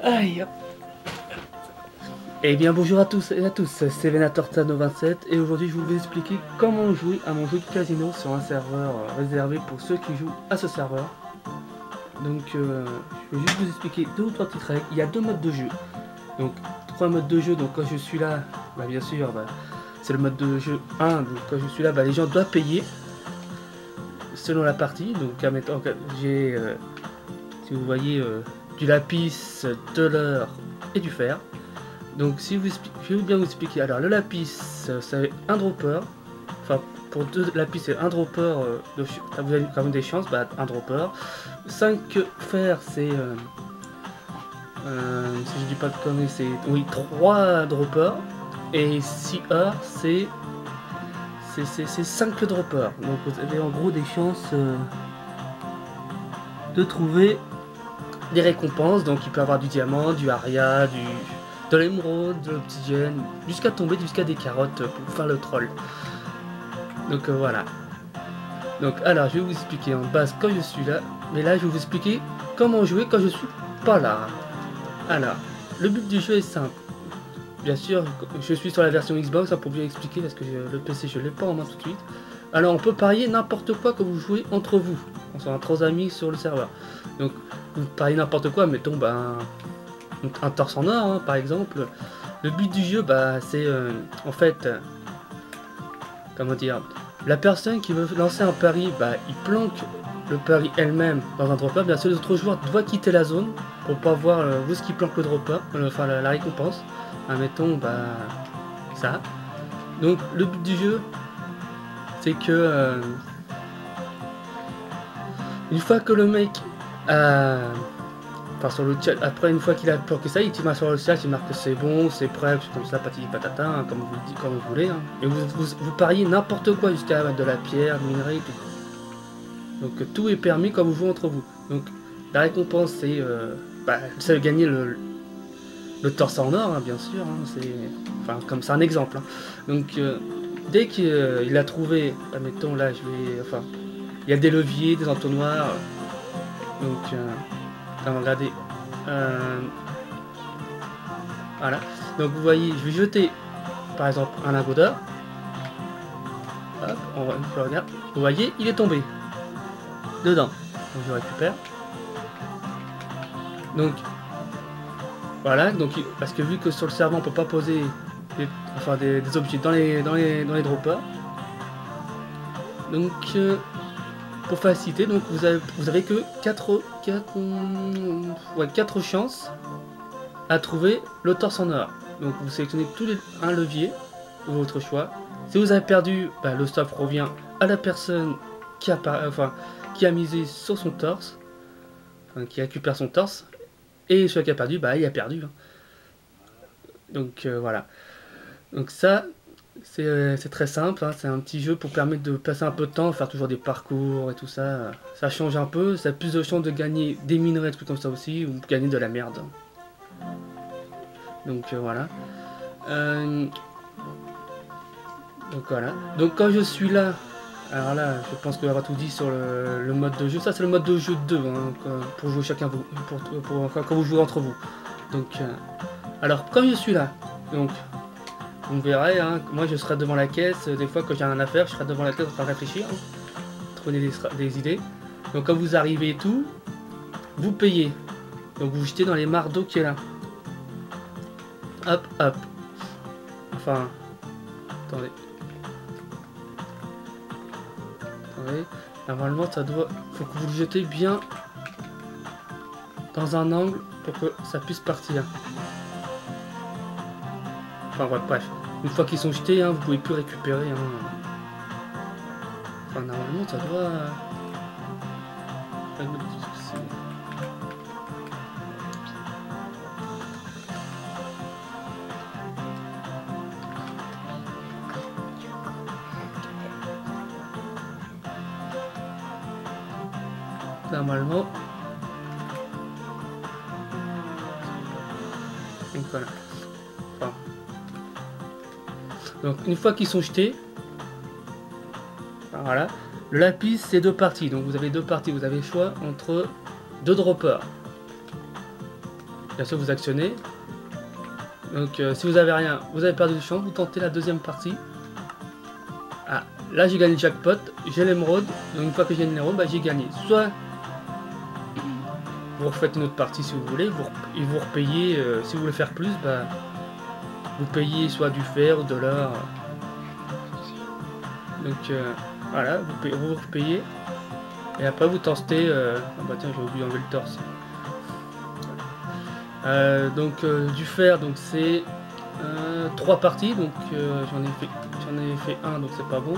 Aïe. Eh bien bonjour à tous et à tous, c'est Venatortano27 et aujourd'hui je vais vous expliquer comment jouer à mon jeu de casino sur un serveur réservé pour ceux qui jouent à ce serveur. Donc je vais juste vous expliquer deux ou trois petites règles. Il y a deux modes de jeu. Donc trois modes de jeu, donc quand je suis là, bah, bien sûr c'est le mode de jeu 1, donc quand je suis là les gens doivent payer selon la partie. Donc admettons que j'ai, si vous voyez, du lapis, de l'or et du fer. Donc si vous je vais bien vous expliquer. Alors le lapis c'est un dropper. Enfin pour deux lapis c'est un dropper. Vous avez quand même des chances, un dropper. 5 fer c'est si je dis pas de conneries c'est oui 3 droppers. Et 6 or c'est 5 droppers. Donc vous avez en gros des chances de trouver des récompenses. Donc il peut y avoir du diamant, du aria, de l'émeraude, de l'obsidienne, jusqu'à tomber jusqu'à des carottes pour faire le troll. Donc voilà. Donc alors je vais vous expliquer en base quand je suis là, mais là je vais vous expliquer comment jouer quand je suis pas là. Alors, le but du jeu est simple. Bien sûr, je suis sur la version Xbox, pour bien expliquer, parce que le PC je l'ai pas en main tout de suite. Alors on peut parier n'importe quoi que vous jouez entre vous, entre amis sur le serveur. Donc vous pariez n'importe quoi, mettons un torse en or hein, par exemple. Le but du jeu c'est en fait comment dire, la personne qui veut lancer un pari, il planque le pari elle-même dans un dropper. Bien sûr les autres joueurs doivent quitter la zone pour pas voir où est-ce qu'il planque le dropper, enfin la récompense. Mettons ça. Donc le but du jeu c'est que une fois que le mec enfin sur le chat, après une fois qu'il a planqué ça, il tire sur le chat, il marque que c'est bon, c'est prêt, comme ça, patati patata, hein, comme vous le dites, comme vous voulez. Hein. Et vous pariez n'importe quoi jusqu'à de la pierre, du minerai, tout. Donc tout est permis quand vous jouez entre vous. Donc la récompense c'est de gagner le torse en or, hein, bien sûr. Hein, c'est comme c'est un exemple. Hein. Donc dès qu'il a trouvé, admettons là, il y a des leviers, des entonnoirs. Donc regardez, voilà. Donc vous voyez, je vais jeter par exemple un lingot d'or. Hop, je regarde. Vous voyez, il est tombé dedans. Donc je récupère. Donc voilà, donc parce que vu que sur le serveur on peut pas poser des objets dans les droppers. Donc pour faciliter, donc vous avez que 4 chances à trouver le torse en or. Donc vous sélectionnez un levier de votre choix. Si vous avez perdu, le stop revient à la personne qui a misé sur son torse, qui récupère son torse, et celui qui a perdu, il a perdu. Hein. Donc voilà. Donc ça, c'est très simple, hein, c'est un petit jeu pour permettre de passer un peu de temps, faire toujours des parcours et tout ça. Ça change un peu, ça a plus de chances de gagner des minerais, des trucs comme ça aussi, ou de gagner de la merde. Donc voilà. Donc voilà. Donc quand je suis là, alors là, je pense qu'on va tout dit sur le mode de jeu. Ça c'est le mode de jeu 2, hein, pour jouer chacun quand vous jouez entre vous. Donc alors quand je suis là, donc vous verrez, hein, moi je serai devant la caisse, des fois quand j'ai rien à faire, je serai devant la caisse en train de réfléchir, hein, trouver des idées. Donc quand vous arrivez et tout, vous payez. Donc vous jetez dans les mares d'eau qui est là. Hop, hop. Enfin, attendez. Attendez. Normalement ça doit... faut que vous le jetez bien dans un angle pour que ça puisse partir. Enfin bref. Une fois qu'ils sont jetés, hein, vous pouvez plus récupérer. Hein. Enfin, normalement, ça doit... Normalement... Donc voilà. Enfin... Donc une fois qu'ils sont jetés, voilà, le lapis c'est 2 parties, donc vous avez 2 parties, vous avez le choix entre 2 droppers. Bien sûr vous actionnez, donc si vous avez rien, vous avez perdu de chance, vous tentez la deuxième partie. Ah, là j'ai gagné le jackpot, j'ai l'émeraude, donc une fois que j'ai l'émeraude, bah, j'ai gagné. Soit vous refaites une autre partie si vous voulez, et vous repayez, si vous voulez faire plus, bah, vous payez soit du fer ou de l'or. Donc voilà, vous repayez, et après vous tentez, oh bah tiens j'ai oublié d'enlever le torse. Donc du fer, donc c'est 3 parties, donc j'en ai fait 1, donc c'est pas bon.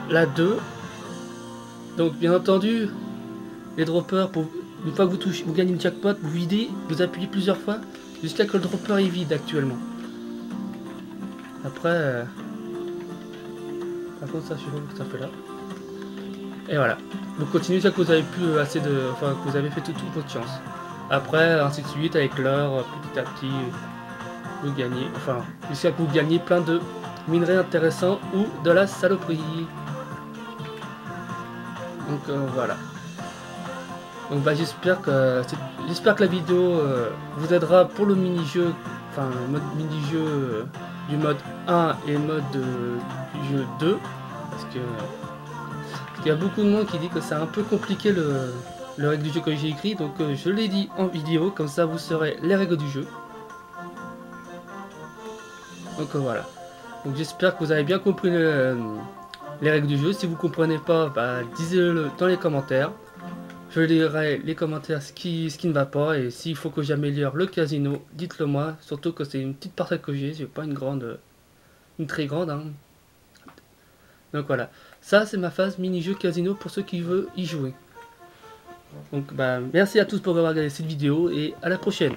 Là 2. Donc bien entendu, les droppers, une fois que vous gagnez une jackpot, vous videz, vous appuyez plusieurs fois jusqu'à que le dropper est vide actuellement. Après, par contre ça je sais pas ce que ça fait là. Et voilà. Vous continuez jusqu'à que vous avez plus assez de, enfin que vous avez fait toute votre chance. Après ainsi de suite avec l'or, petit à petit, vous gagnez, enfin jusqu'à que vous gagnez plein de minerais intéressants ou de la saloperie. Donc voilà. Donc bah, j'espère que la vidéo vous aidera pour le mini-jeu, enfin mode mini-jeu du mode 1 et mode du jeu 2. Parce qu'il y a beaucoup de monde qui dit que c'est un peu compliqué le règle du jeu que j'ai écrit. Donc je l'ai dit en vidéo, comme ça vous saurez les règles du jeu. Donc voilà. Donc j'espère que vous avez bien compris les règles du jeu. Si vous comprenez pas, bah, dites-le dans les commentaires. Je lirai les commentaires ce qui ne va pas, et s'il faut que j'améliore le casino, dites-le moi. Surtout que c'est une petite parcelle que j'ai pas une très grande. Hein. Donc voilà, ça c'est ma phase mini-jeu casino pour ceux qui veulent y jouer. Donc bah merci à tous pour avoir regardé cette vidéo et à la prochaine.